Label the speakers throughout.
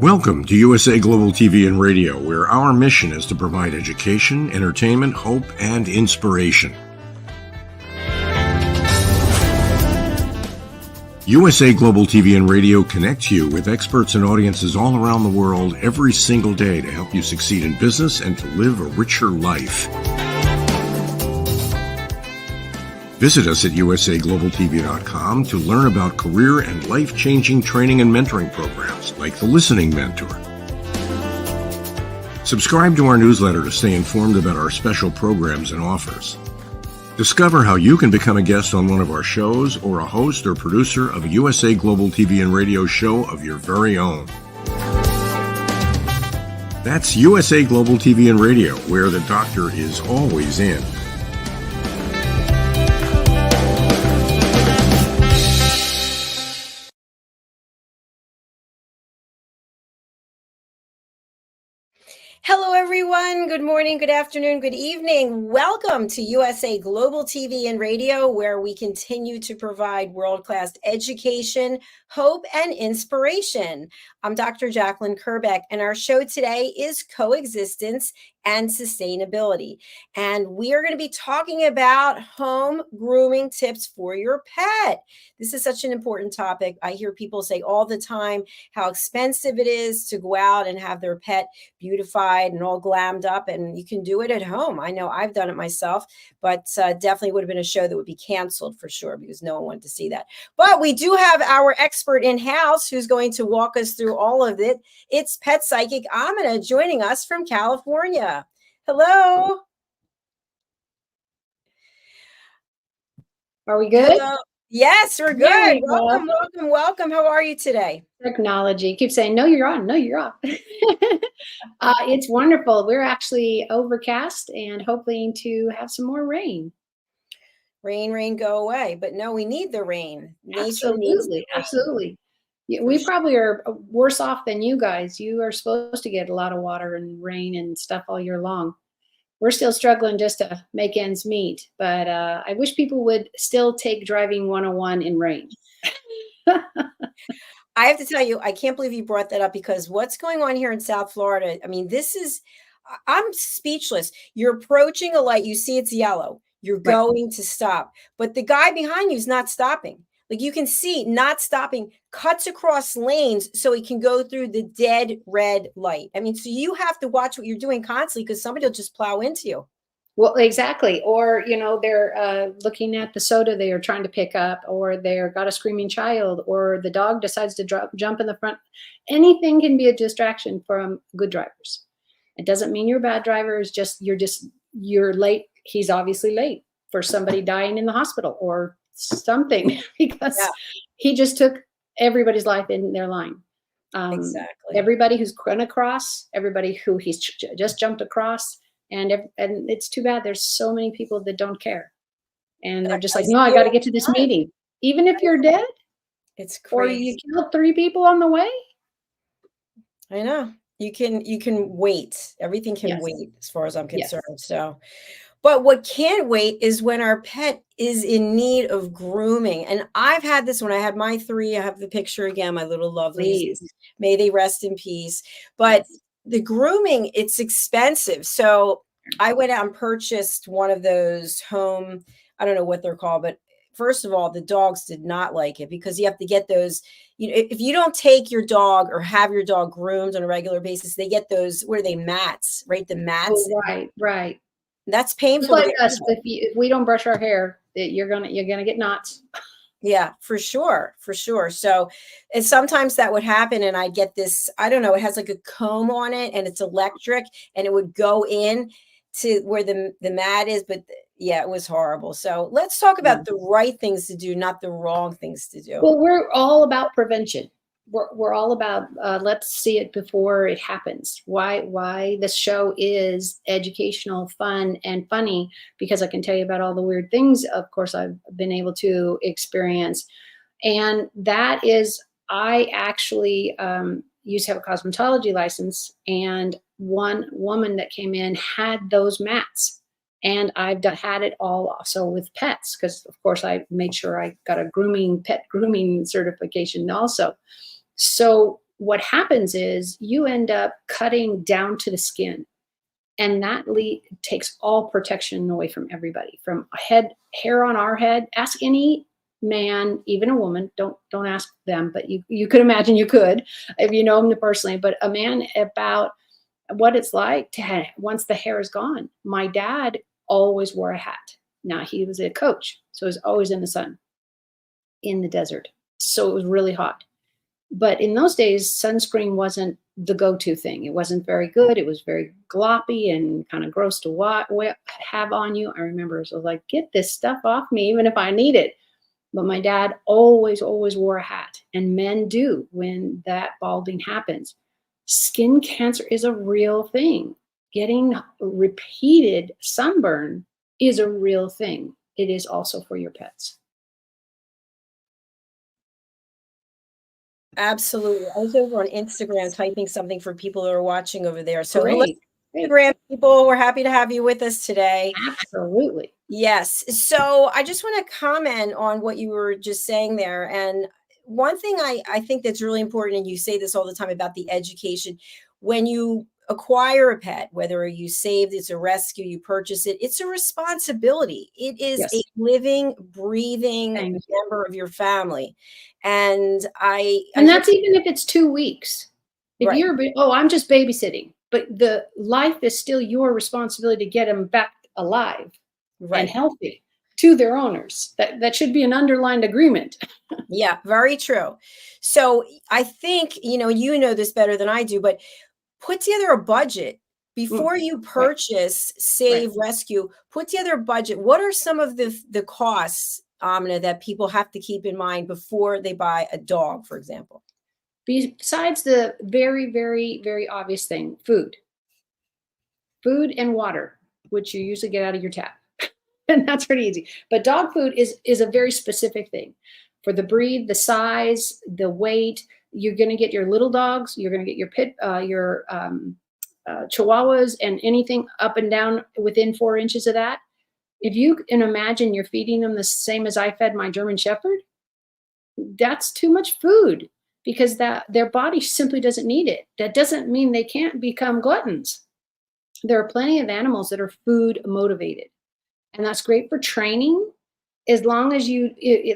Speaker 1: Welcome to USA Global TV and Radio, where our mission is to provide education, entertainment, hope, and inspiration. USA Global TV and Radio connects you with experts and audiences all around the world every single day to help you succeed in business and to live a richer life. Visit us at USAGlobalTV.com to learn about career and life-changing training and mentoring programs like the Listening Mentor. Subscribe to our newsletter to stay informed about our special programs and offers. Discover how you can become a guest on one of our shows or a host or producer of a USA Global TV and Radio show of your very own. That's USA Global TV and Radio, where the doctor is always in.
Speaker 2: Hello, everyone. Good morning, good afternoon, good evening. Welcome to USA Global TV and Radio, where we continue to provide world-class education, hope, and inspiration. I'm Dr. JACALYN KERBECK, and our show today is Coexistence and Sustainability. And we are going to be talking about home grooming tips for your pet. This is such an important topic. I hear people say all the time how expensive it is to go out and have their pet beautified and all glammed up, and you can do it at home. I know I've done it myself, but definitely would have been a show that would be canceled for sure because no one wanted to see that. But we do have our expert in-house who's going to walk us through all of it. It's pet psychic AMINAH joining us from California. Hello.
Speaker 3: Are we good?
Speaker 2: Hello. Yes, we're good. Welcome, welcome, welcome. How are you today?
Speaker 3: Technology keeps saying, no, you're on. No, you're off. It's wonderful. We're actually overcast and hoping to have some more rain.
Speaker 2: Rain, go away. But no, we need the rain.
Speaker 3: Absolutely. Absolutely. We probably are worse off than you guys. You are supposed to get a lot of water and rain and stuff all year long. We're still struggling just to make ends meet, but I wish people would still take driving 101 in rain.
Speaker 2: I have to tell you, I can't believe you brought that up because what's going on here in South Florida, I mean, I'm speechless. You're approaching a light, you see it's yellow, you're going to stop, but the guy behind you is not stopping. Like you can see not stopping, cuts across lanes so he can go through the dead red light. I mean, so you have to watch what you're doing constantly because somebody will just plow into you.
Speaker 3: Well, exactly. Or, you know, they're looking at the soda they are trying to pick up, or they've got a screaming child, or the dog decides to jump in the front. Anything can be a distraction from good drivers. It doesn't mean you're a bad driver. It's just, you're late. He's obviously late for somebody dying in the hospital or something because he just took everybody's life in their line.
Speaker 2: Exactly.
Speaker 3: Everybody who's going to cross, everybody who he's just jumped across, and it's too bad. There's so many people that don't care, and they're just like, no, I got to get to this meeting, even if you're dead.
Speaker 2: It's crazy.
Speaker 3: Or you killed 3 people on the way.
Speaker 2: I know you can wait. Everything can wait as far as I'm concerned.
Speaker 3: Yes.
Speaker 2: So. But what can't wait is when our pet is in need of grooming. And I've had this when I had my 3. I have the picture again, my little lovelies. May they rest in peace. But the grooming, it's expensive. So I went out and purchased one of those home, I don't know what they're called, but first of all, the dogs did not like it because you have to get those, you know, if you don't take your dog or have your dog groomed on a regular basis, they get those, what are they, mats, right? The mats.
Speaker 3: Oh, right.
Speaker 2: That's painful.
Speaker 3: Like us, if we don't brush our hair, you're gonna get knots.
Speaker 2: Yeah, for sure. So, and sometimes that would happen, and I get this. I don't know. It has like a comb on it, and it's electric, and it would go in to where the mat is. But yeah, it was horrible. So let's talk about the right things to do, not the wrong things to do.
Speaker 3: Well, we're all about prevention. We're all about let's see it before it happens. Why this show is educational, fun, and funny, because I can tell you about all the weird things, of course, I've been able to experience. And that is, I actually used to have a cosmetology license, and one woman that came in had those mats. And I've had it all also with pets, because of course I made sure I got a pet grooming certification also. So what happens is you end up cutting down to the skin, and that takes all protection away from everybody, from hair on our head. Ask any man, even a woman, don't ask them, but you could imagine you could if you know them personally, but a man, about what it's like to have, once the hair is gone. My dad always wore a hat. Now, he was a coach, so he was always in the sun, in the desert. So it was really hot. But in those days, sunscreen wasn't the go-to thing. It wasn't very good. It was very gloppy and kind of gross to have on you. I remember it was like, get this stuff off me, even if I need it. But my dad always wore a hat. And men do when that balding happens. Skin cancer is a real thing. Getting repeated sunburn is a real thing. It is also for your pets.
Speaker 2: Absolutely. I was over on Instagram typing something for people who are watching over there. So hello,
Speaker 3: Great.
Speaker 2: Instagram people. We're happy to have you with us today.
Speaker 3: Absolutely.
Speaker 2: Yes. So I just want to comment on what you were just saying there. And one thing I think that's really important, and you say this all the time about the education, when you acquire a pet, whether you saved, it's a rescue, you purchase it, it's a responsibility. It is
Speaker 3: Yes.
Speaker 2: a living, breathing member of your family. And
Speaker 3: that's even if it's 2 weeks. If
Speaker 2: right.
Speaker 3: I'm just babysitting, but the life is still your responsibility to get them back alive and healthy to their owners. That should be an underlined agreement.
Speaker 2: Yeah, very true. So I think, you know this better than I do, but put together a budget before you purchase, save, rescue, put together a budget. What are some of the costs, Amina, that people have to keep in mind before they buy a dog, for example?
Speaker 3: Besides the very, very, very obvious thing, food and water, which you usually get out of your tap. And that's pretty easy. But dog food is a very specific thing for the breed, the size, the weight. You're going to get your little dogs. You're going to get your Chihuahuas, and anything up and down within 4 inches of that. If you can imagine you're feeding them the same as I fed my German Shepherd, that's too much food, because their body simply doesn't need it. That doesn't mean they can't become gluttons. There are plenty of animals that are food motivated, and that's great for training. As long as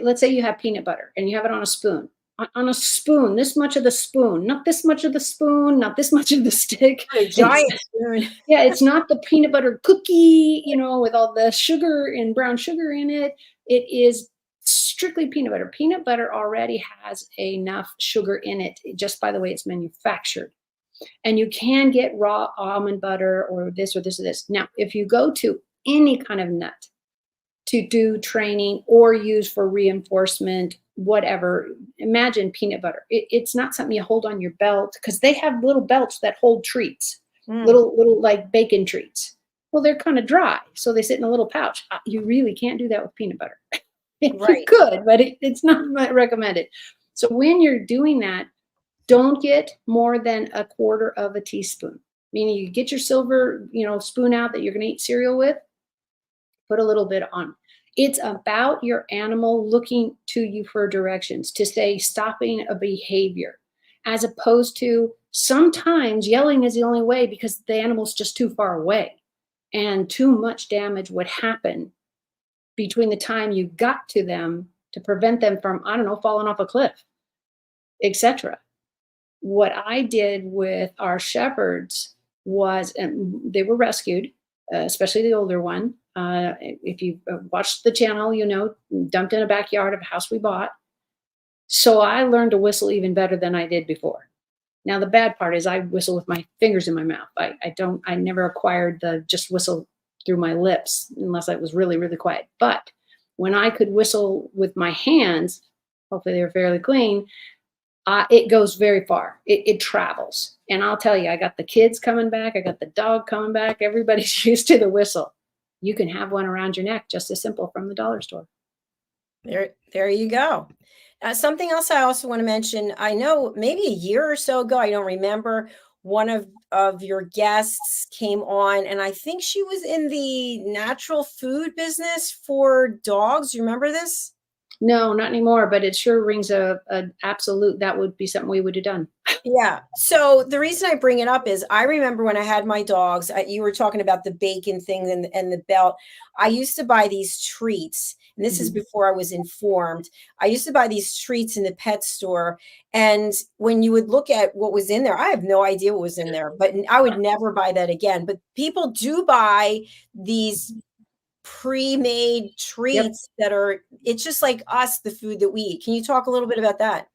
Speaker 3: let's say you have peanut butter and you have it on a spoon. On a spoon, this much of the spoon, not this much of the spoon, not this much of the stick.
Speaker 2: A giant spoon.
Speaker 3: Yeah, it's not the peanut butter cookie, with all the sugar and brown sugar in it. It is strictly peanut butter. Peanut butter already has enough sugar in it just by the way it's manufactured. And you can get raw almond butter or this or this or this. Now, if you go to any kind of nut to do training or use for reinforcement, whatever, imagine peanut butter. It's not something you hold on your belt, because they have little belts that hold treats, little like bacon treats. Well, they're kind of dry, so they sit in a little pouch. You really can't do that with peanut butter. You could, but it's not recommended. So when you're doing that, don't get more than 1/4 teaspoon. Meaning you get your silver, spoon out that you're going to eat cereal with, put a little bit on. It's about your animal looking to you for directions, to say stopping a behavior, as opposed to sometimes yelling is the only way because the animal's just too far away, and too much damage would happen between the time you got to them to prevent them from, falling off a cliff, etc. What I did with our shepherds was, and they were rescued, especially the older one. If you watched the channel, dumped in a backyard of a house we bought. So I learned to whistle even better than I did before. Now, the bad part is I whistle with my fingers in my mouth. I never acquired the just whistle through my lips unless I was really, really quiet. But when I could whistle with my hands, hopefully they were fairly clean, it goes very far. It travels. And I'll tell you, I got the kids coming back. I got the dog coming back. Everybody's used to the whistle. You can have one around your neck, just as simple, from the dollar store.
Speaker 2: There you go. Something else I also want to mention, I know maybe a year or so ago, I don't remember, one of your guests came on, and I think she was in the natural food business for dogs. You remember this?
Speaker 3: No, not anymore, but it sure rings a absolute, that would be something we would have done.
Speaker 2: Yeah. So the reason I bring it up is I remember when I had my dogs, you were talking about the bacon thing and the belt. I used to buy these treats, and this is
Speaker 3: Mhm.
Speaker 2: before I was informed. I used to buy these treats in the pet store. And when you would look at what was in there, I have no idea what was in there, but I would never buy that again. But people do buy these pre-made
Speaker 3: Yep.
Speaker 2: treats that are, it's just like us, the food that we eat. Can you talk a little bit about that?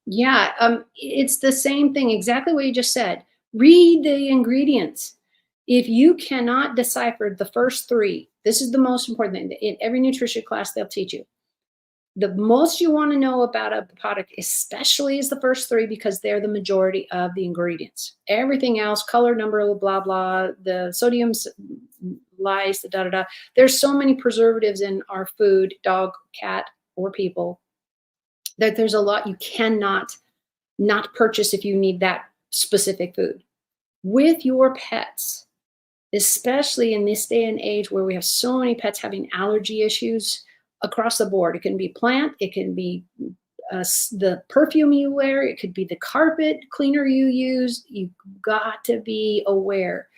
Speaker 3: Yeah, it's the same thing, exactly what you just said. Read the ingredients. If you cannot decipher the first three, this is the most important thing. In every nutrition class, they'll teach you. The most you want to know about a product, especially, is the first three, because they're the majority of the ingredients. Everything else, color, number, blah, blah, the sodium, lies, the da da da. There's so many preservatives in our food, dog, cat, or people, that there's a lot you cannot not purchase if you need that specific food. With your pets, especially in this day and age where we have so many pets having allergy issues across the board, it can be plant, it can be the perfume you wear, it could be the carpet cleaner you use. You've got to be aware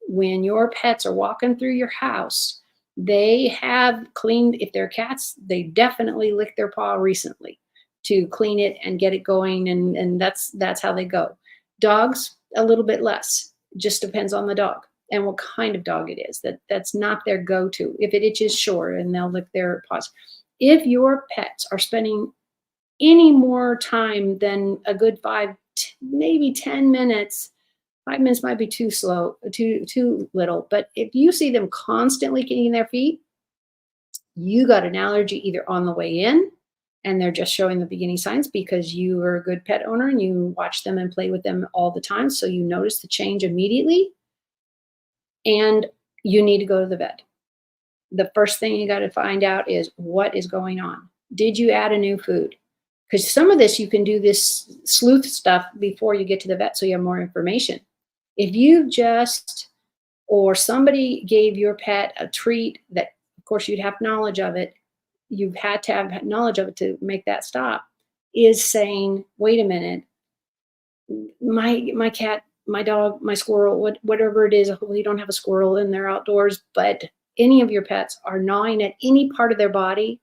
Speaker 3: when your pets are walking through your house, they have cleaned, if they're cats, they definitely licked their paw recently to clean it and get it going. And that's how they go. Dogs, a little bit less, just depends on the dog and what kind of dog it is. That's not their go-to. If it itches, sure, and they'll lick their paws. If your pets are spending any more time than a good maybe 10 minutes, 5 minutes might be too slow, too little. But if you see them constantly kicking their feet, you got an allergy either on the way in, and they're just showing the beginning signs because you are a good pet owner and you watch them and play with them all the time. So you notice the change immediately, and you need to go to the vet. The first thing you got to find out is what is going on. Did you add a new food? Because some of this, you can do this sleuth stuff before you get to the vet so you have more information. If you just, or somebody gave your pet a treat that, of course, you'd have knowledge of it, you've had to have knowledge of it to make that stop, is saying, wait a minute, my cat, my dog, my squirrel, whatever it is, hopefully you don't have a squirrel in their outdoors, but any of your pets are gnawing at any part of their body,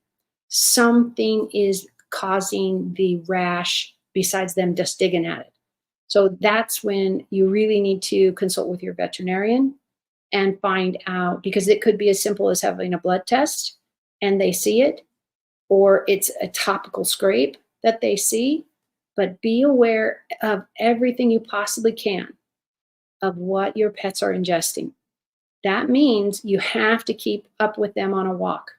Speaker 3: something is causing the rash besides them just digging at it. So that's when you really need to consult with your veterinarian and find out, because it could be as simple as having a blood test and they see it, or it's a topical scrape that they see. But be aware of everything you possibly can of what your pets are ingesting. That means you have to keep up with them on a walk.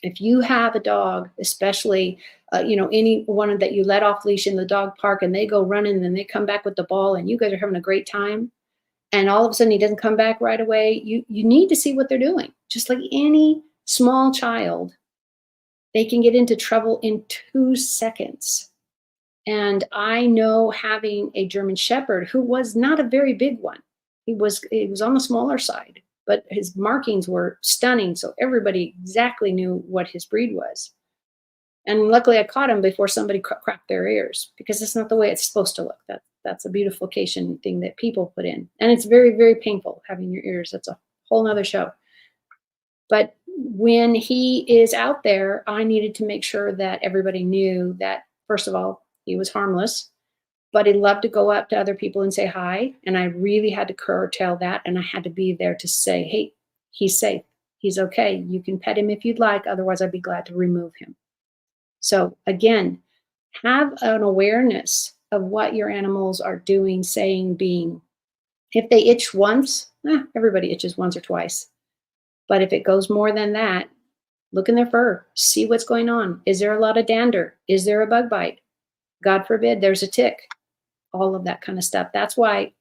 Speaker 3: If you have a dog, especially, any one that you let off leash in the dog park and they go running and they come back with the ball and you guys are having a great time, and all of a sudden he doesn't come back right away, you need to see what they're doing. Just like any small child, they can get into trouble in 2 seconds. And I know, having a German Shepherd who was not a very big one, he was on the smaller side, but his markings were stunning. So everybody exactly knew what his breed was. And luckily I caught him before somebody cracked their ears, because it's not the way it's supposed to look. That's a beautification thing that people put in. And it's very, very painful having your ears. That's a whole nother show. But when he is out there, I needed to make sure that everybody knew that, first of all, he was harmless, but he loved to go up to other people and say hi. And I really had to curtail that. And I had to be there to say, hey, he's safe. He's okay. You can pet him if you'd like. Otherwise, I'd be glad to remove him. So again, have an awareness of what your animals are doing, saying, being. If they itch once, everybody itches once or twice. But if it goes more than that, look in their fur, see what's going on. Is there a lot of dander? Is there a bug bite? God forbid there's a tick. All of that kind of stuff. That's why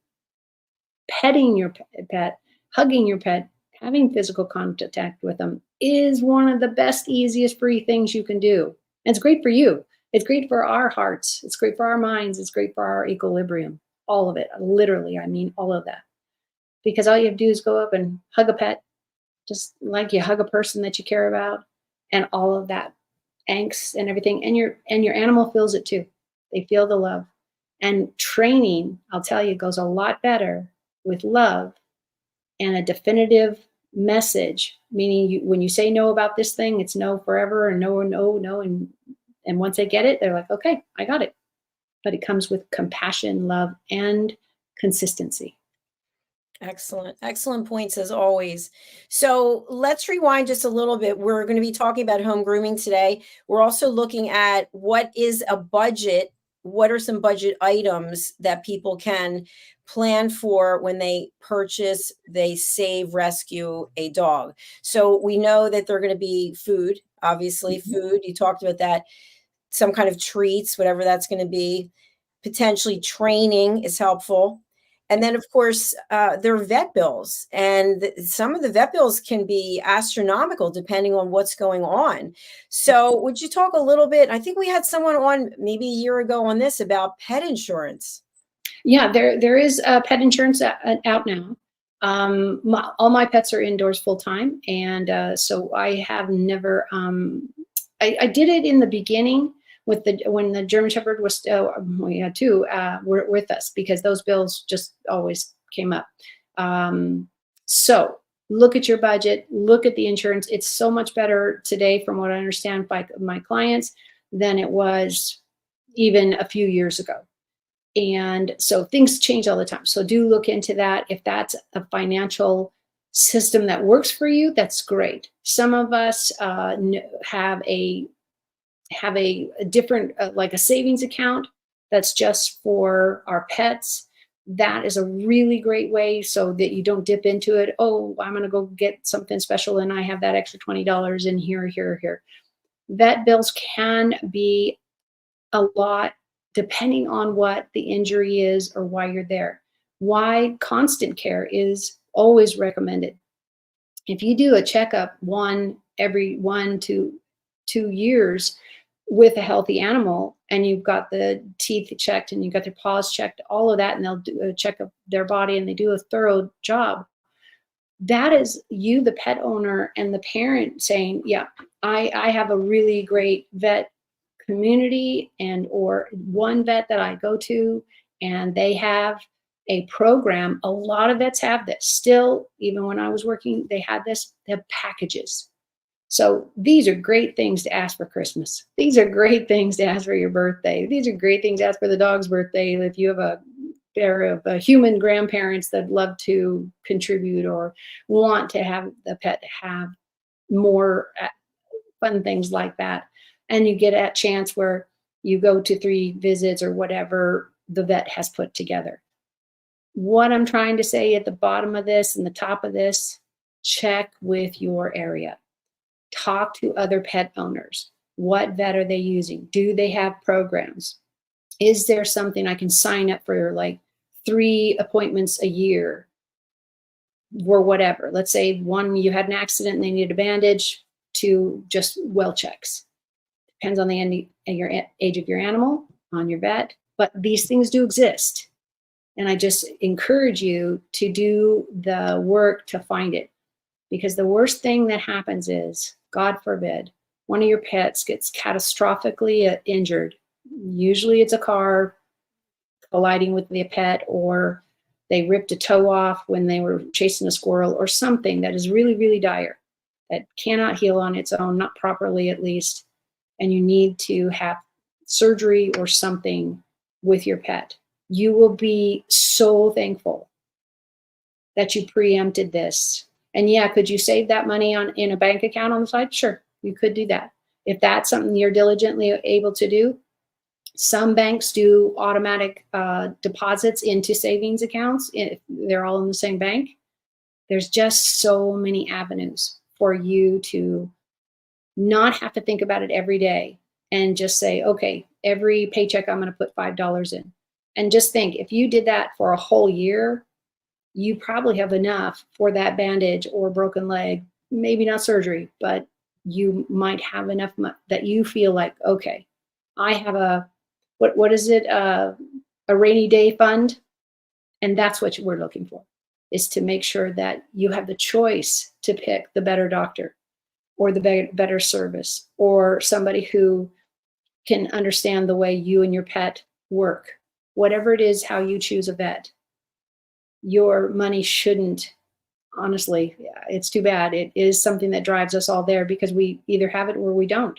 Speaker 3: petting your pet, hugging your pet, having physical contact with them is one of the best, easiest, free things you can do. And it's great for you. It's great for our hearts. It's great for our minds. It's great for our equilibrium. All of it. Literally, I mean all of that. Because all you have to do is go up and hug a pet, just like you hug a person that you care about, and all of that angst and everything, and your animal feels it too. They feel the love. And training, I'll tell you, goes a lot better with love and a definitive message, meaning when you say no about this thing, it's no forever, and no, no, no, and once they get it, they're like, okay, I got it. But it comes with compassion, love, and consistency.
Speaker 2: Excellent. Excellent points as always. So let's rewind just a little bit. We're going to be talking about home grooming today. We're also looking at what is a budget. What are some budget items that people can plan for when they purchase, they save, rescue a dog? So we know that they're going to be food, obviously, food. You talked about that, some kind of treats, whatever that's going to be. Potentially training is helpful. And then, of course, there are vet bills, and some of the vet bills can be astronomical depending on what's going on. So would you talk a little bit? I think we had someone on maybe a year ago on this about pet insurance.
Speaker 3: Yeah, there is pet insurance out now. All my pets are indoors full time, and so I have never. I did it in the beginning with when the German Shepherd was still, we had two were with us, because those bills just always came up. So look at your budget, look at the insurance. It's so much better today, from what I understand by my clients, than it was even a few years ago. And so things change all the time. So do look into that. If that's a financial system that works for you, that's great. Some of us have a different, like a savings account that's just for our pets. That is a really great way, so that you don't dip into it. Oh, I'm going to go get something special and I have that extra $20 in here. Vet bills can be a lot depending on what the injury is or why you're there. Why constant care is always recommended. If you do a checkup every 1 to 2 years with a healthy animal, and you've got the teeth checked and you've got their paws checked, all of that, and they'll do a check of their body and they do a thorough job, that is you, the pet owner, and the parent saying, yeah, I have a really great vet community, and or one vet that I go to, and they have a program. A lot of vets have this still. Even when I was working, they had this. They have packages. So these are great things to ask for Christmas. These are great things to ask for your birthday. These are great things to ask for the dog's birthday. If you have a pair of human grandparents that love to contribute or want to have the pet have more fun things like that. And you get a chance where you go to 3 visits or whatever the vet has put together. What I'm trying to say at the bottom of this and the top of this, check with your area. Talk to other pet owners. What vet are they using? Do they have programs? Is there something I can sign up for, like 3 appointments a year or whatever? Let's say 1, you had an accident and they need a bandage, 2, just well checks. Depends on the age of your animal, on your vet, but these things do exist. And I just encourage you to do the work to find it, because the worst thing that happens is, God forbid, one of your pets gets catastrophically injured. Usually it's a car colliding with the pet, or they ripped a toe off when they were chasing a squirrel, or something that is really, really dire, that cannot heal on its own, not properly at least. And you need to have surgery or something with your pet. You will be so thankful that you preempted this. And yeah, could you save that money in a bank account on the side? Sure, you could do that. If that's something you're diligently able to do. Some banks do automatic deposits into savings accounts if they're all in the same bank. There's just so many avenues for you to not have to think about it every day, and just say, okay, every paycheck I'm going to put $5 in. And just think, if you did that for a whole year, you probably have enough for that bandage or broken leg, maybe not surgery, but you might have enough that you feel like, okay, I have a, what is it? A rainy day fund. And that's what we're looking for, is to make sure that you have the choice to pick the better doctor. or the better service, or somebody who can understand the way you and your pet work. Whatever it is, how you choose a vet, your money shouldn't, honestly, it's too bad. It is something that drives us all there because we either have it or we don't.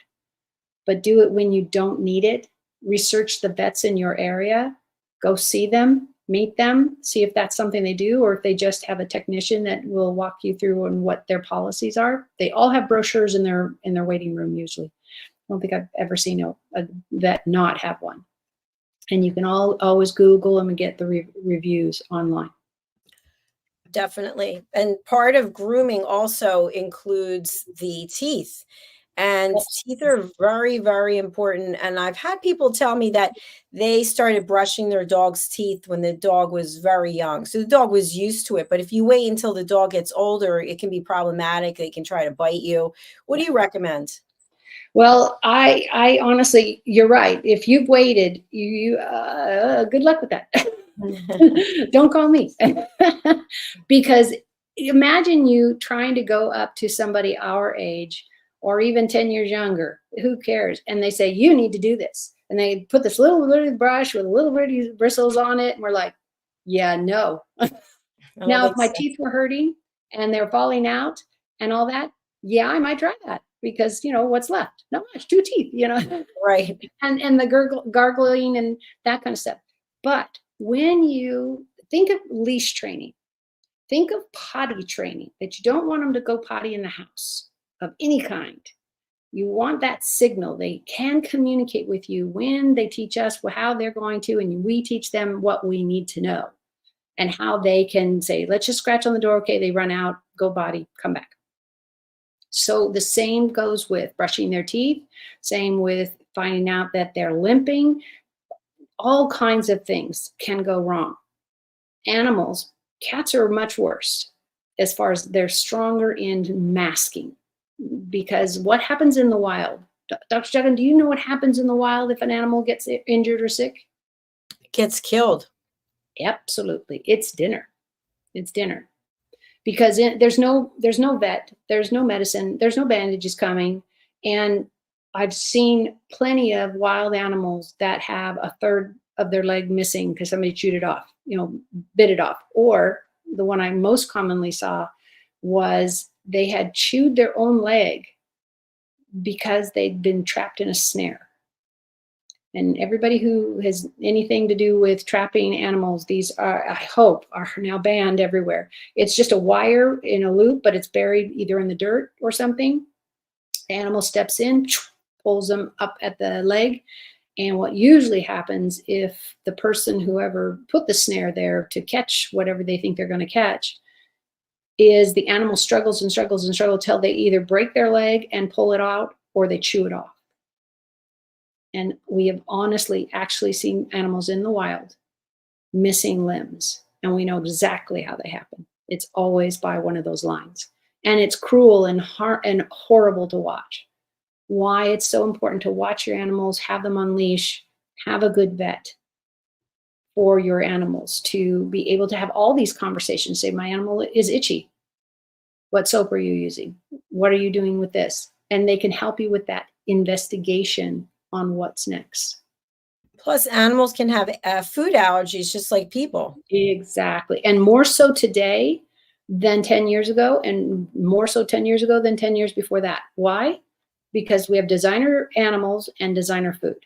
Speaker 3: But do it when you don't need it. Research the vets in your area, go see them, meet them, see if that's something they do, or if they just have a technician that will walk you through on what their policies are. They all have brochures in their waiting room usually. I don't think I've ever seen a vet not have one. And you can always Google them and get the reviews online.
Speaker 2: Definitely. And part of grooming also includes the teeth. And teeth are very, very important. And I've had people tell me that they started brushing their dog's teeth when the dog was very young. So the dog was used to it. But if you wait until the dog gets older, it can be problematic. They can try to bite you. What do you recommend?
Speaker 3: Well, I honestly, you're right. If you've waited, good luck with that. Don't call me. Because imagine you trying to go up to somebody our age or even 10 years younger, who cares? And they say, you need to do this. And they put this little bitty brush with little bitty bristles on it. And we're like, yeah, no. Now, if my teeth were hurting and they're falling out and all that, yeah, I might try that because, you know, what's left? Not much, 2 teeth, you know.
Speaker 2: Right.
Speaker 3: And the gargling and that kind of stuff. But when you think of leash training, think of potty training, that you don't want them to go potty in the house of any kind. You want that signal. They can communicate with you when they teach us how they're going to, and we teach them what we need to know and how they can say, let's just scratch on the door. Okay, they run out, go potty, come back. So the same goes with brushing their teeth, same with finding out that they're limping. All kinds of things can go wrong. Animals, cats are much worse as far as they're stronger in masking, because what happens in the wild? Dr. JACALYN, do you know what happens in the wild if an animal gets injured or sick?
Speaker 2: It gets killed.
Speaker 3: Absolutely. It's dinner. It's dinner. Because there's no vet, there's no medicine, there's no bandages coming. And I've seen plenty of wild animals that have a third of their leg missing because somebody chewed it off, you know, bit it off. Or the one I most commonly saw was they had chewed their own leg because they'd been trapped in a snare. And everybody who has anything to do with trapping animals, these are, I hope, are now banned everywhere. It's just a wire in a loop, but it's buried either in the dirt or something. The animal steps in, pulls them up at the leg. And what usually happens if the person, whoever put the snare there to catch whatever they think they're going to catch, is the animal struggles and struggles and struggles till they either break their leg and pull it out or they chew it off. And we have honestly actually seen animals in the wild missing limbs. And we know exactly how they happen. It's always by one of those lines. And it's cruel and horrible to watch. Why it's so important to watch your animals, have them on leash, have a good vet for your animals to be able to have all these conversations. Say, my animal is itchy. What soap are you using? What are you doing with this? And they can help you with that investigation on what's next.
Speaker 2: Plus, animals can have food allergies just like people.
Speaker 3: Exactly. And more so today than 10 years ago, and more so 10 years ago than 10 years before that. Why? Because we have designer animals and designer food.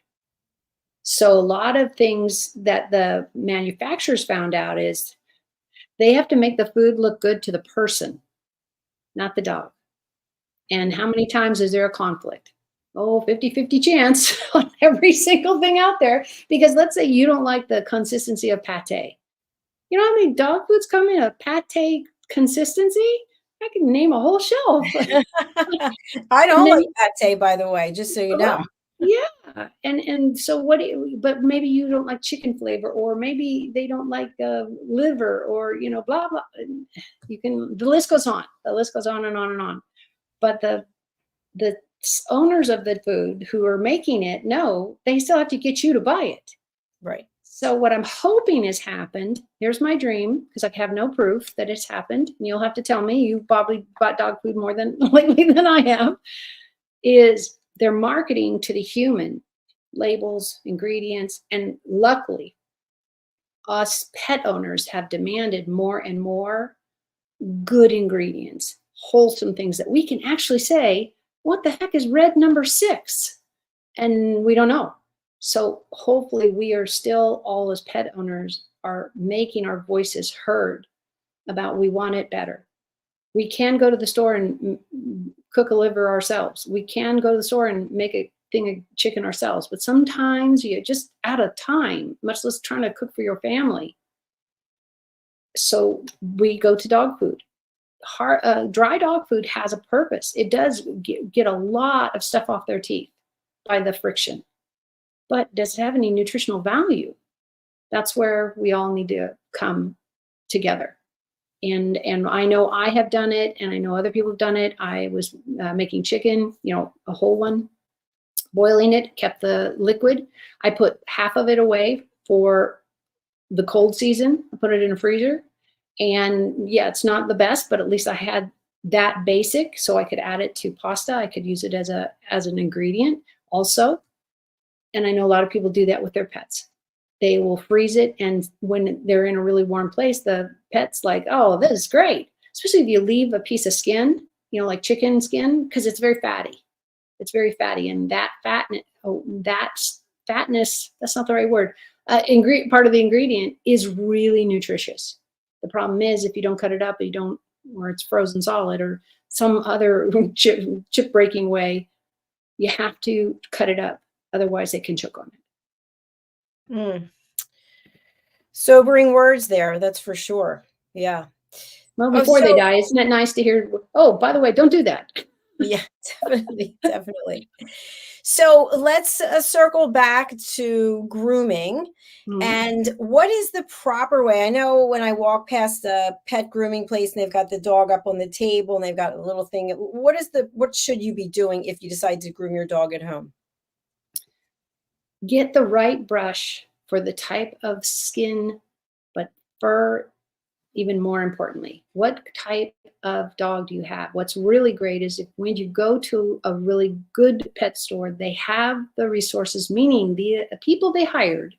Speaker 3: So a lot of things that the manufacturers found out is they have to make the food look good to the person, not the dog. And how many times is there a conflict? Oh, 50-50 chance on every single thing out there. Because let's say you don't like the consistency of pate. You know how many dog foods come in a pate consistency? I can name a whole shelf.
Speaker 2: I don't like pate, by the way, just so you know.
Speaker 3: Yeah. And so but maybe you don't like chicken flavor, or maybe they don't like liver, or, you know, blah, blah. The list goes on. The list goes on and on and on. But the owners of the food who are making it, no, they still have to get you to buy it.
Speaker 2: Right.
Speaker 3: So what I'm hoping has happened, here's my dream, because I have no proof that it's happened, and you'll have to tell me, you probably bought dog food more than lately than I have, is they're marketing to the human labels, ingredients, and luckily us pet owners have demanded more and more good ingredients, wholesome things that we can actually say, what the heck is red number 6? And we don't know. So hopefully we are still, all as pet owners, are making our voices heard about we want it better. We can go to the store and cook a liver ourselves. We can go to the store and make a thing of chicken ourselves. But sometimes you're just out of time, much less trying to cook for your family. So we go to dog food. Dry dog food has a purpose. It does get a lot of stuff off their teeth by the friction. But does it have any nutritional value? That's where we all need to come together. And I know I have done it, and I know other people have done it. I was making chicken, a whole one, boiling it, kept the liquid. I put half of it away for the cold season. I put it in a freezer. And yeah, it's not the best, but at least I had that basic, so I could add it to pasta. I could use it as an ingredient also. And I know a lot of people do that with their pets. They will freeze it, and when they're in a really warm place, the pet's like, oh, this is great. Especially if you leave a piece of skin, like chicken skin, because it's very fatty. It's very fatty, and that fatness, that's not the right word, part of the ingredient is really nutritious. The problem is if you don't cut it up, or it's frozen solid or some other chip breaking way, you have to cut it up. Otherwise, they can choke on it.
Speaker 2: Sobering words there, that's for sure. Yeah.
Speaker 3: Well, before they die, isn't it nice to hear, oh, by the way, don't do that.
Speaker 2: Yeah, definitely, definitely. So let's circle back to grooming. And what is the proper way? I know when I walk past a pet grooming place and they've got the dog up on the table and they've got a little thing. What should you be doing if you decide to groom your dog at home?
Speaker 3: Get the right brush for the type of skin, but fur, even more importantly. What type of dog do you have? What's really great is when you go to a really good pet store, they have the resources, meaning the people they hired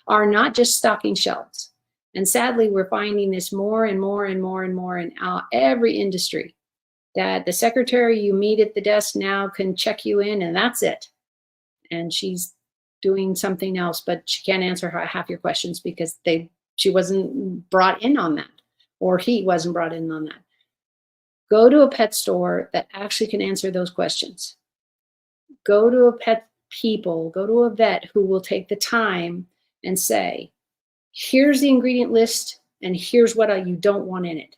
Speaker 3: are not just stocking shelves. And sadly, we're finding this more and more and more and more in every industry, that the secretary you meet at the desk now can check you in and that's it. And she's doing something else, but she can't answer half your questions because she wasn't brought in on that, or he wasn't brought in on that. Go to a pet store that actually can answer those questions. Go to a go to a vet who will take the time and say, here's the ingredient list and here's what you don't want in it.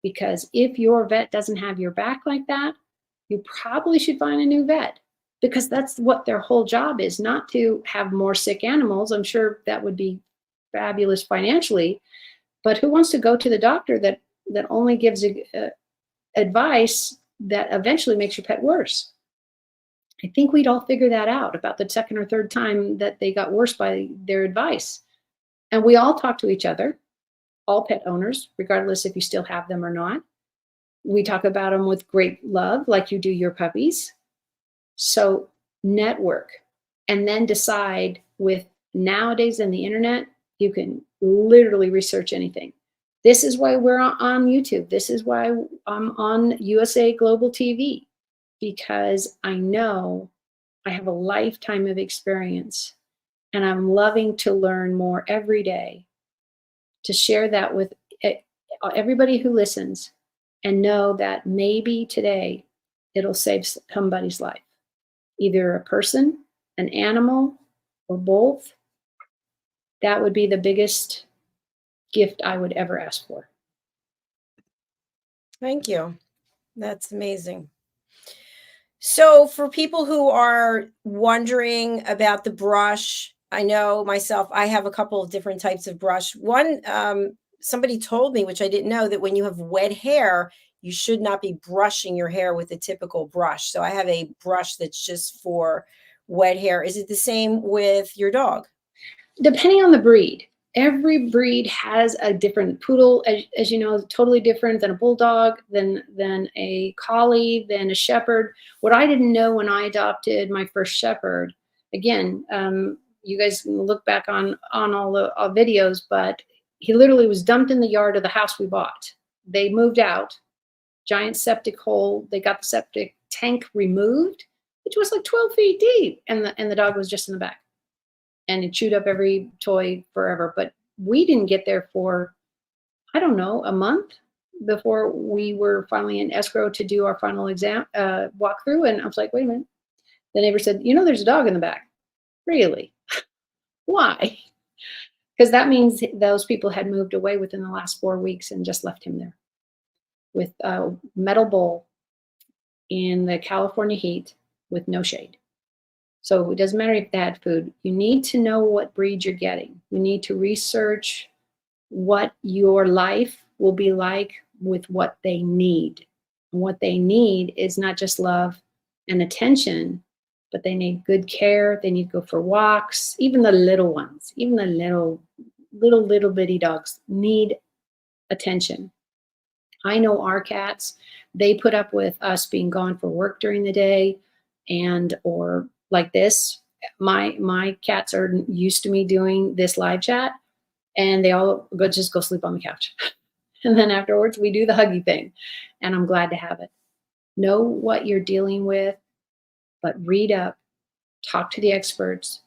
Speaker 3: Because if your vet doesn't have your back like that, you probably should find a new vet, because that's what their whole job is, not to have more sick animals. I'm sure that would be fabulous financially, but who wants to go to the doctor that only gives advice that eventually makes your pet worse? I think we'd all figure that out about the second or third time that they got worse by their advice. And we all talk to each other, all pet owners, regardless if you still have them or not. We talk about them with great love, like you do your puppies. So network, and then decide. With nowadays and the internet, you can literally research anything. This is why we're on YouTube. This is why I'm on USA Global TV, because I know I have a lifetime of experience and I'm loving to learn more every day, to share that with everybody who listens and know that maybe today it'll save somebody's life. Either a person, an animal, or both. That would be the biggest gift I would ever ask for.
Speaker 2: Thank you. That's amazing. So for people who are wondering about the brush, I know myself, I have a couple of different types of brush. One, somebody told me, which I didn't know, that when you have wet hair, you should not be brushing your hair with a typical brush. So I have a brush that's just for wet hair. Is it the same with your dog?
Speaker 3: Depending on the breed. Every breed has a different poodle, as you know, totally different than a bulldog, than a collie, than a shepherd. What I didn't know when I adopted my first shepherd, again, you guys can look back on all the videos, but he literally was dumped in the yard of the house we bought. They moved out, giant septic hole. They got the septic tank removed, which was like 12 feet deep, and the dog was just in the back. And it chewed up every toy forever. But we didn't get there for, I don't know, a month before we were finally in escrow to do our final exam walkthrough. And I was like, wait a minute. The neighbor said, you know, there's a dog in the back. Really? Why? Because that means those people had moved away within the last 4 weeks and just left him there with a metal bowl in the California heat with no shade. So it doesn't matter if they had food. You need to know what breed you're getting. You need to research what your life will be like with what they need. And what they need is not just love and attention, but they need good care. They need to go for walks. Even the little ones, even the little bitty dogs need attention. I know our cats, they put up with us being gone for work during the day or like this. My cats are used to me doing this live chat, and they all just go sleep on the couch. And then afterwards we do the huggy thing, and I'm glad to have it. Know what you're dealing with, but read up, talk to the experts,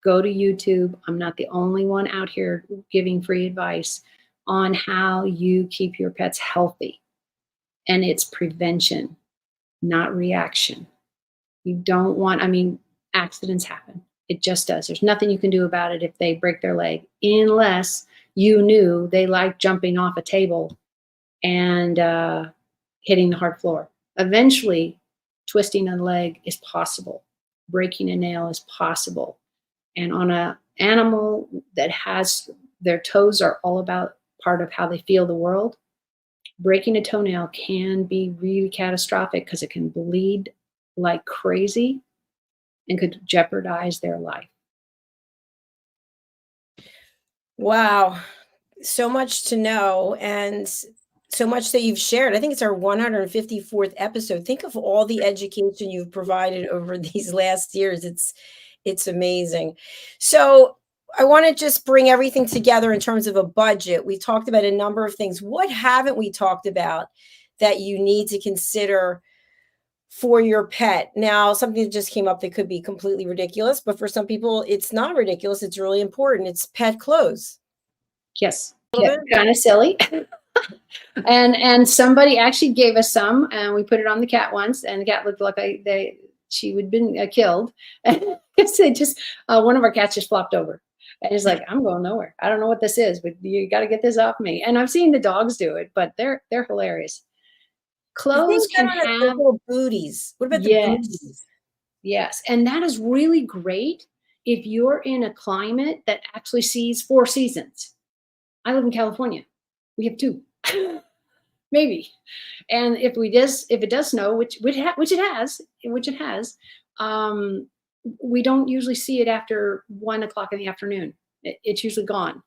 Speaker 3: go to YouTube. I'm not the only one out here giving free advice on how you keep your pets healthy. And it's prevention, not reaction. You don't want, accidents happen. It just does. There's nothing you can do about it if they break their leg, unless you knew they like jumping off a table and hitting the hard floor. Eventually, twisting a leg is possible. Breaking a nail is possible. And on an animal that has their toes are all about part of how they feel the world, breaking a toenail can be really catastrophic because it can bleed like crazy and could jeopardize their life.
Speaker 2: Wow. So much to know, and so much that you've shared. I think it's our 154th episode. Think of all the education you've provided over these last years. It's amazing. So I want to just bring everything together in terms of a budget. We talked about a number of things. What haven't we talked about that you need to consider for your pet? Now, something that just came up that could be completely ridiculous, but for some people, it's not ridiculous. It's really important. It's pet clothes.
Speaker 3: Yes, kind of silly. And somebody actually gave us some, and we put it on the cat once, and the cat looked like she would have been killed. And they just one of our cats just flopped over, and he's like, "I'm going nowhere. I don't know what this is, but you got to get this off me." And I've seen the dogs do it, but they're hilarious. Clothes can have
Speaker 2: little booties. What about the booties?
Speaker 3: Yes, and that is really great if you're in a climate that actually sees 4 seasons. I live in California. We have 2, maybe. And if it does snow, which it has, we don't usually see it after 1 o'clock in the afternoon. It's usually gone.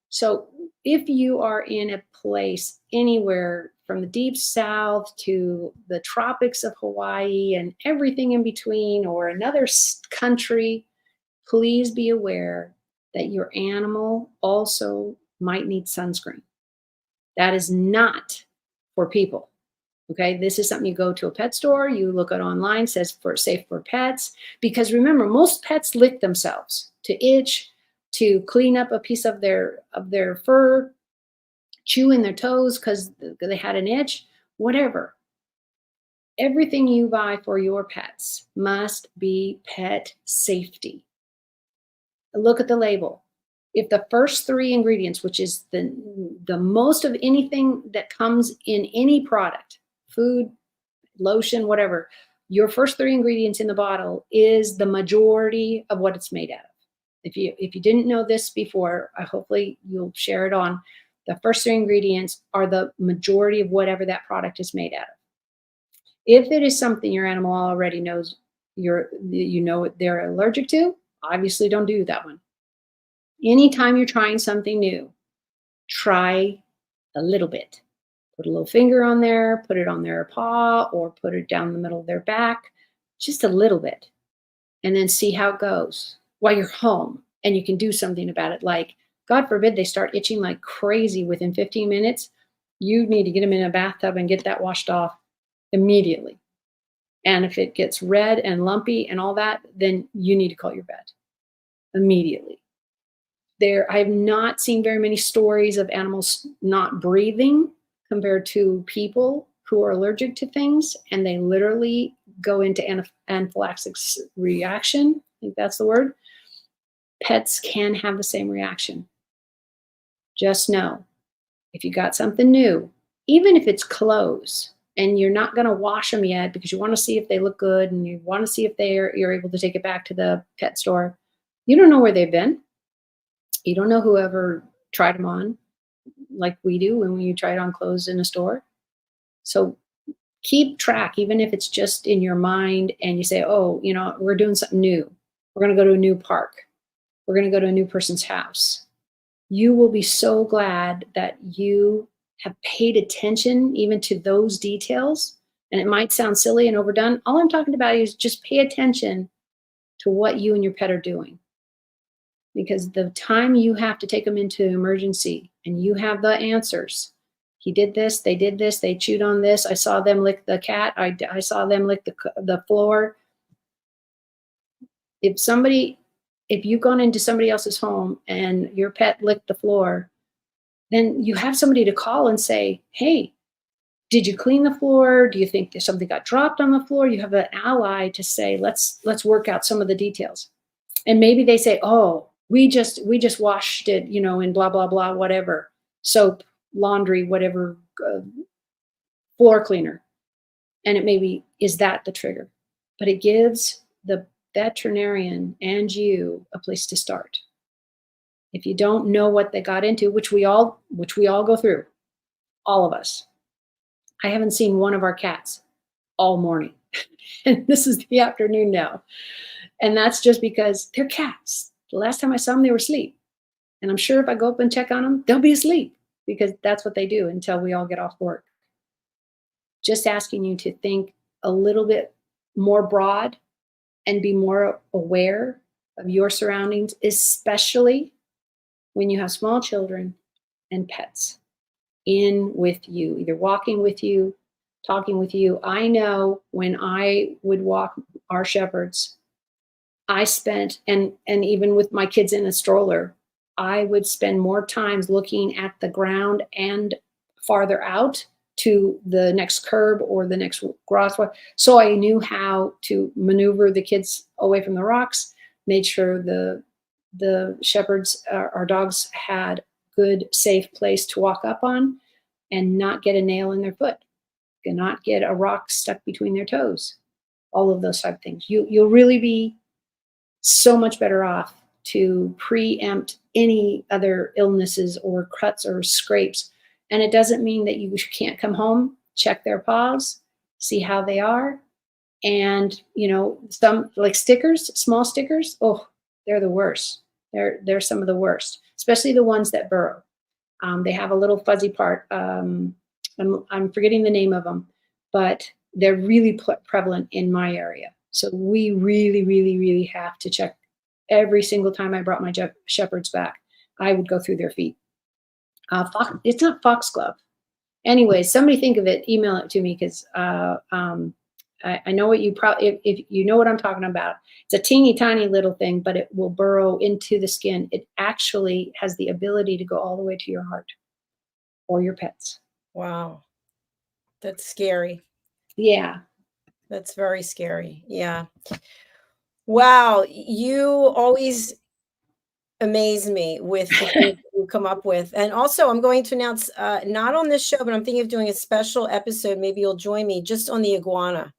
Speaker 3: So if you are in a place anywhere from the deep south to the tropics of Hawaii and everything in between, or another country, please be aware that your animal also might need sunscreen. That is not for people. Okay, this is something you go to a pet store, you look at online, says safe for pets, because remember, most pets lick themselves to itch, to clean up a piece of their fur, chew in their toes because they had an itch, whatever. Everything you buy for your pets must be pet safety. Look at the label. If the first 3 ingredients, which is the most of anything that comes in any product, food, lotion, whatever, your first 3 ingredients in the bottle is the majority of what it's made out of. If you didn't know this before, hopefully you'll share it on. The first 3 ingredients are the majority of whatever that product is made out of. If it is something your animal already knows they're allergic to, obviously don't do that one. Anytime you're trying something new, try a little bit. Put a little finger on there, put it on their paw, or put it down the middle of their back, just a little bit. And then see how it goes while you're home and you can do something about it. Like, God forbid they start itching like crazy within 15 minutes. You need to get them in a bathtub and get that washed off immediately. And if it gets red and lumpy and all that, then you need to call your vet immediately. I have not seen very many stories of animals not breathing compared to people who are allergic to things, and they literally go into anaphylaxis reaction. I think that's the word. Pets can have the same reaction. Just know, if you got something new, even if it's clothes, and you're not going to wash them yet because you want to see if they look good and you want to see if you're able to take it back to the pet store, you don't know where they've been. You don't know whoever tried them on, like we do when you try it on clothes in a store. So keep track, even if it's just in your mind and you say, oh, we're doing something new. We're going to go to a new park. We're going to go to a new person's house. You will be so glad that you have paid attention even to those details. And it might sound silly and overdone. All I'm talking about is just pay attention to what you and your pet are doing. Because the time you have to take them into emergency and you have the answers, he did this, they did this, they chewed on this, I saw them lick the cat, I saw them lick the floor. If you've gone into somebody else's home and your pet licked the floor, then you have somebody to call and say, hey, did you clean the floor? Do you think that something got dropped on the floor? You have an ally to say, let's work out some of the details. And maybe they say, oh, we just washed it, in blah, blah, blah, whatever, soap, laundry, whatever, floor cleaner. And it maybe is that the trigger, but it gives the veterinarian and you a place to start. If you don't know what they got into, which we all go through, all of us. I haven't seen one of our cats all morning. And this is the afternoon now. And that's just because they're cats. The last time I saw them, they were asleep. And I'm sure if I go up and check on them, they'll be asleep because that's what they do until we all get off work. Just asking you to think a little bit more broad and be more aware of your surroundings, especially when you have small children and pets in with you, either walking with you, talking with you. I know when I would walk our shepherds, I spent, and even with my kids in a stroller, I would spend more times looking at the ground and farther out to the next curb or the next crosswalk. So I knew how to maneuver the kids away from the rocks, made sure the shepherds, our dogs, had good, safe place to walk up on and not get a nail in their foot, and not get a rock stuck between their toes. All of those type of things. You'll really be so much better off to preempt any other illnesses or cuts or scrapes. And it doesn't mean that you can't come home, check their paws, see how they are. And, some like stickers, small stickers, oh, they're the worst. They're some of the worst, especially the ones that burrow. They have a little fuzzy part. I'm forgetting the name of them, but they're really prevalent in my area. So we really, really, really have to check every single time I brought my shepherds back. I would go through their feet. It's not foxglove. Anyway, somebody think of it, email it to me because I know what if you know what I'm talking about. It's a teeny tiny little thing, but it will burrow into the skin. It actually has the ability to go all the way to your heart or your pets.
Speaker 2: Wow. That's scary.
Speaker 3: Yeah.
Speaker 2: That's very scary. Yeah. Wow. You always amaze me with the things you come up with. And also, I'm going to announce, not on this show, but I'm thinking of doing a special episode. Maybe you'll join me just on the iguana.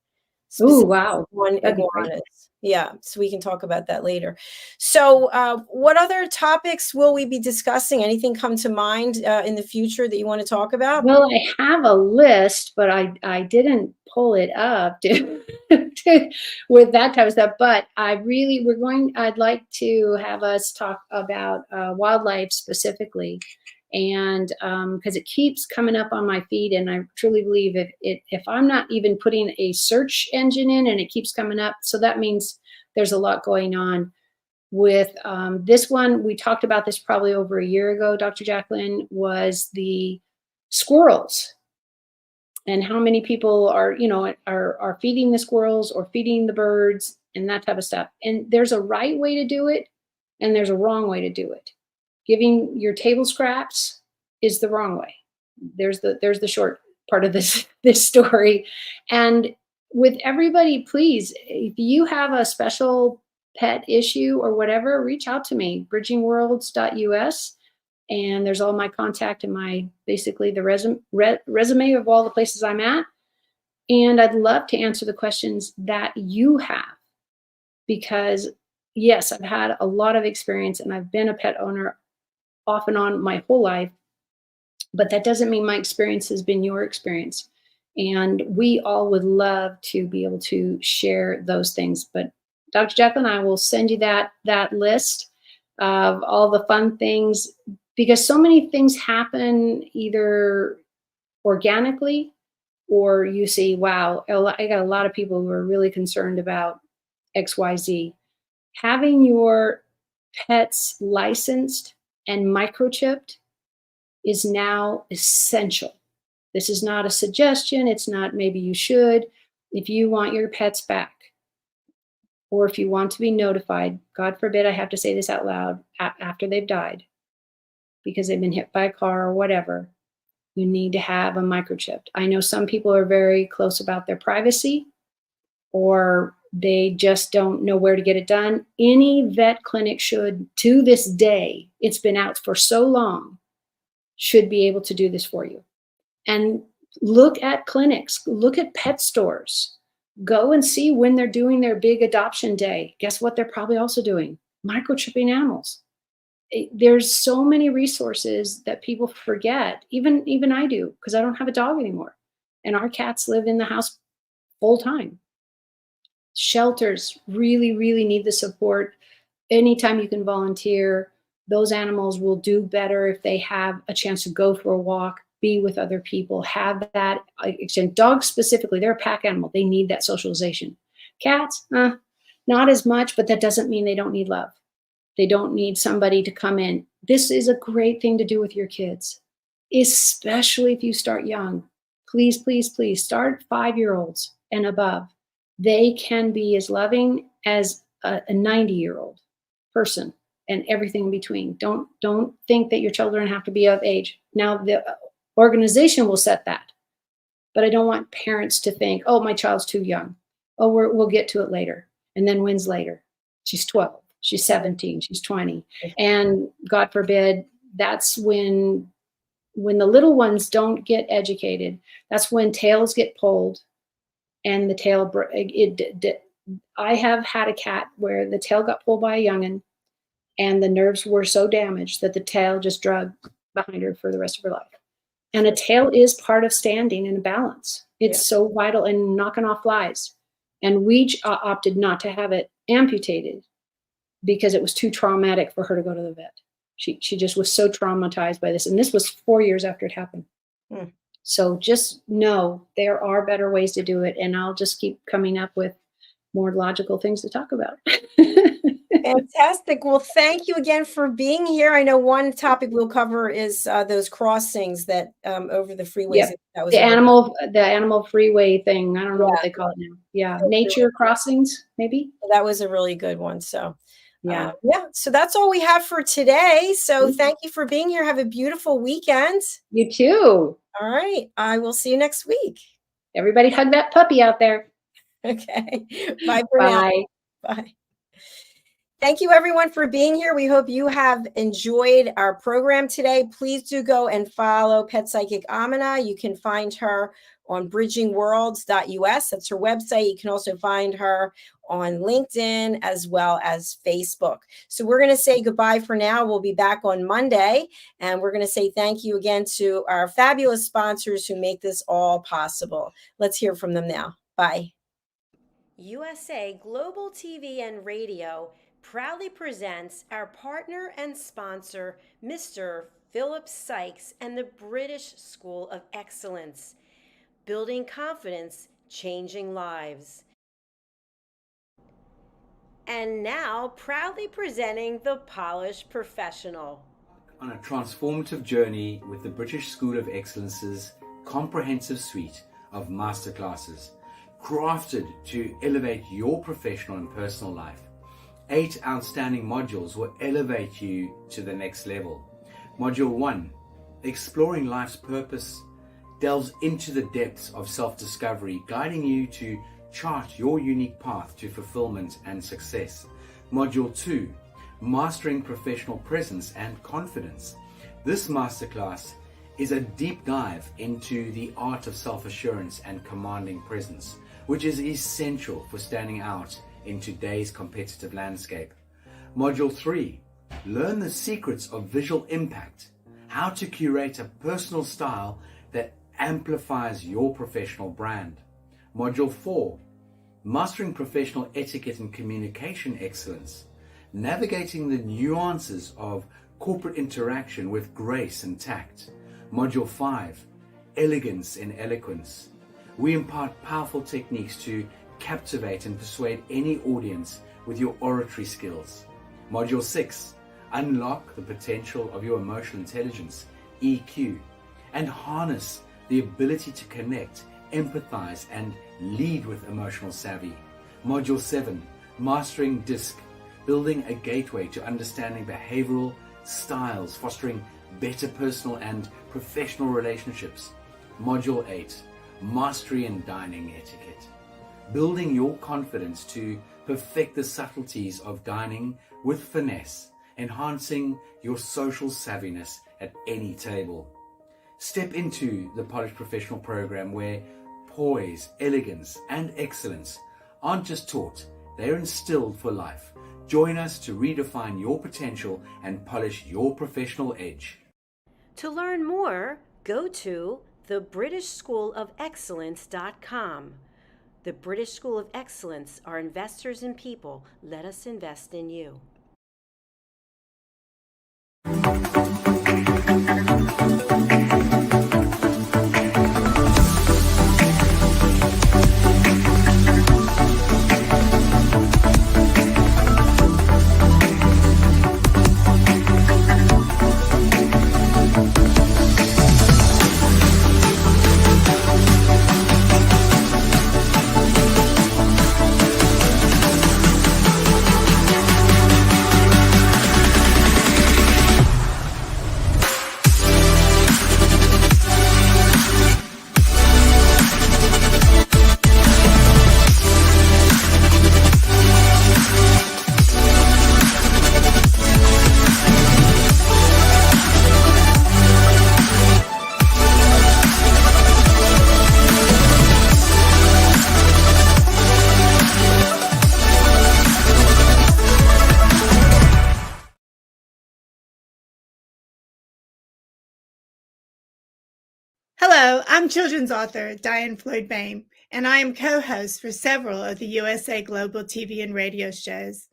Speaker 3: Oh, wow.
Speaker 2: On iguanas. Yeah. So we can talk about that later. So what other topics will we be discussing? Anything come to mind in the future that you want to talk about?
Speaker 3: Well, I have a list, but I didn't pull it up to with that type of stuff. But I'd like to have us talk about wildlife specifically. And because it keeps coming up on my feed, and I truly believe if I'm not even putting a search engine in and it keeps coming up, so that means there's a lot going on. With this one, we talked about this probably over a year ago, Dr. JACALYN, was the squirrels, and how many people are feeding the squirrels or feeding the birds and that type of stuff. And there's a right way to do it, and there's a wrong way to do it. Giving your table scraps is the wrong way. There's the short part of this story. And with everybody, please, if you have a special pet issue or whatever, reach out to me, bridgingworlds.us. And there's all my contact and basically the resume of all the places I'm at. And I'd love to answer the questions that you have, because yes, I've had a lot of experience and I've been a pet owner off and on my whole life, but that doesn't mean my experience has been your experience. And we all would love to be able to share those things. But Dr. JACALYN, I will send you that list of all the fun things, because so many things happen either organically, or you see, wow, I got a lot of people who are really concerned about XYZ. Having your pets licensed and microchipped is now essential. This is not a suggestion. It's not maybe you should. If you want your pets back, or if you want to be notified, God forbid I have to say this out loud, after they've died because they've been hit by a car or whatever, you need to have a microchip. I know some people are very close about their privacy, or they just don't know where to get it done. Any vet clinic should, to this day, it's been out for so long, should be able to do this for you. And look at clinics, look at pet stores. Go and see when they're doing their big adoption day. Guess what they're probably also doing? Microchipping animals. There's so many resources that people forget. Even I do, because I don't have a dog anymore. And our cats live in the house full time. Shelters really, really need the support. Anytime you can volunteer, those animals will do better if they have a chance to go for a walk, be with other people, have that exchange. Dogs specifically, they're a pack animal. They need that socialization. Cats, not as much, but that doesn't mean they don't need love. They don't need somebody to come in. This is a great thing to do with your kids, especially if you start young. Please, please, please start 5-year-olds and above. They can be as loving as a 90-year-old person and everything in between. Don't think that your children have to be of age. Now, the organization will set that, but I don't want parents to think, oh, my child's too young. Oh, we'll get to it later. And then when's later? She's 12, she's 17, she's 20. And God forbid, that's when the little ones don't get educated. That's when tails get pulled and the tail, I have had a cat where the tail got pulled by a youngin' and the nerves were so damaged that the tail just dragged behind her for the rest of her life. And a tail is part of standing in a balance. It's so vital in knocking off flies. And we opted not to have it amputated because it was too traumatic for her to go to the vet. She just was so traumatized by this. And this was 4 years after it happened. So just know there are better ways to do it. And I'll just keep coming up with more logical things to talk about.
Speaker 2: Fantastic. Well, thank you again for being here. I know one topic we'll cover is those crossings that over the freeways.
Speaker 3: Yep.
Speaker 2: That was
Speaker 3: the animal freeway thing. I don't know what they call it now. Yeah. Nature crossings, maybe.
Speaker 2: That was a really good one. So yeah. So that's all we have for today. So thank you for being here. Have a beautiful weekend.
Speaker 3: You too.
Speaker 2: All right. I will see you next week.
Speaker 3: Everybody hug that puppy out there.
Speaker 2: Okay. Bye for now. Bye. Thank you, everyone, for being here. We hope you have enjoyed our program today. Please do go and follow Pet Psychic AMINAH. You can find her on bridgingworlds.us. That's her website. You can also find her on LinkedIn as well as Facebook. So we're going to say goodbye for now. We'll be back on Monday, and we're going to say thank you again to our fabulous sponsors who make this all possible. Let's hear from them now. Bye. USA Global TV and Radio proudly presents our partner and sponsor, Mr. Philip Sykes and the British School of Excellence. Building confidence, changing lives. And now, proudly presenting the Polished Professional.
Speaker 4: On a transformative journey with the British School of Excellence's comprehensive suite of masterclasses, crafted to elevate your professional and personal life. 8 outstanding modules will elevate you to the next level. Module 1, Exploring Life's Purpose, delves into the depths of self-discovery, guiding you to chart your unique path to fulfillment and success. Module 2, Mastering Professional Presence and Confidence. This masterclass is a deep dive into the art of self-assurance and commanding presence, which is essential for standing out in today's competitive landscape. Module 3, Learn the secrets of visual impact, how to curate a personal style that amplifies your professional brand. Module 4, Mastering Professional Etiquette and Communication Excellence, navigating the nuances of corporate interaction with grace and tact. Module 5, Elegance in Eloquence. We impart powerful techniques to captivate and persuade any audience with your oratory skills. Module 6, Unlock the potential of your emotional intelligence, EQ, and harness the ability to connect, empathize, and lead with emotional savvy. Module 7, Mastering DISC, building a gateway to understanding behavioral styles, fostering better personal and professional relationships. Module 8, Mastery in Dining Etiquette, building your confidence to perfect the subtleties of dining with finesse, enhancing your social savviness at any table. Step into the Polished Professional program where poise, elegance, and excellence aren't just taught, they're instilled for life. Join us to redefine your potential and polish your professional edge.
Speaker 2: To learn more, go to thebritishschoolofexcellence.com. The British School of Excellence are investors in people. Let us invest in you.
Speaker 5: Hello, I'm children's author Diane Floyd Bain, and I am co-host for several of the USA Global TV and radio shows.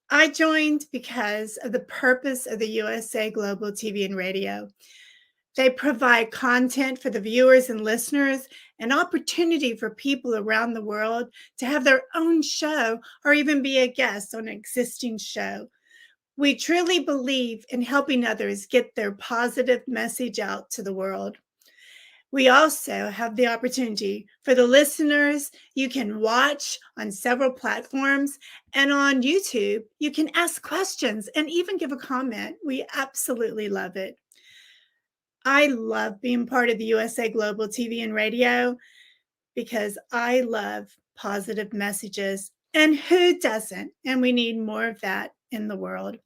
Speaker 5: I joined because of the purpose of the USA Global TV and radio. They provide content for the viewers and listeners, an opportunity for people around the world to have their own show or even be a guest on an existing show. We truly believe in helping others get their positive message out to the world. We also have the opportunity for the listeners. You can watch on several platforms, and on YouTube, you can ask questions and even give a comment. We absolutely love it. I love being part of the USA Global TV and radio because I love positive messages, and who doesn't? And we need more of that in the world.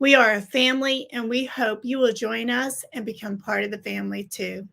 Speaker 5: We are a family, and we hope you will join us and become part of the family too.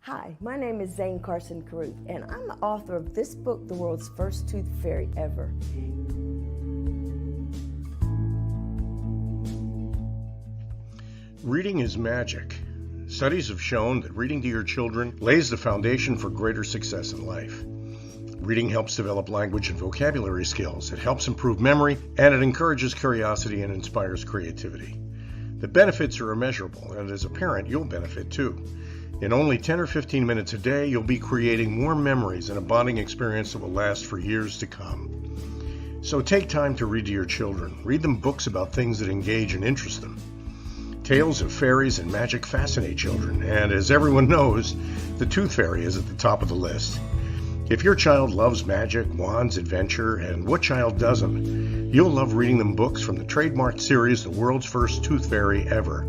Speaker 6: Hi, my name is Zane Carson Carruth, and I'm the author of this book, The World's First Tooth Fairy Ever.
Speaker 1: Reading is magic. Studies have shown that reading to your children lays the foundation for greater success in life. Reading helps develop language and vocabulary skills. It helps improve memory, and it encourages curiosity and inspires creativity. The benefits are immeasurable, and as a parent, you'll benefit too. In only 10 or 15 minutes a day, you'll be creating more memories and a bonding experience that will last for years to come. So take time to read to your children. Read them books about things that engage and interest them. Tales of fairies and magic fascinate children, and as everyone knows, the Tooth Fairy is at the top of the list. If your child loves magic, wands, adventure, and what child doesn't, you'll love reading them books from the trademarked series, The World's First Tooth Fairy Ever.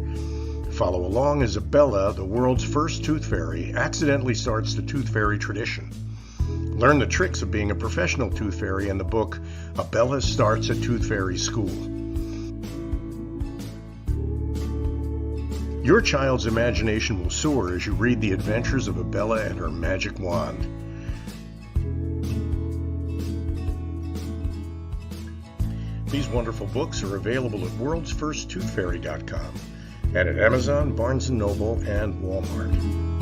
Speaker 1: Follow along as Abella, the world's first tooth fairy, accidentally starts the tooth fairy tradition. Learn the tricks of being a professional tooth fairy in the book, Abella Starts a Tooth Fairy School. Your child's imagination will soar as you read the adventures of Abella and her magic wand. These wonderful books are available at worldsfirsttoothfairy.com and at Amazon, Barnes & Noble, and Walmart.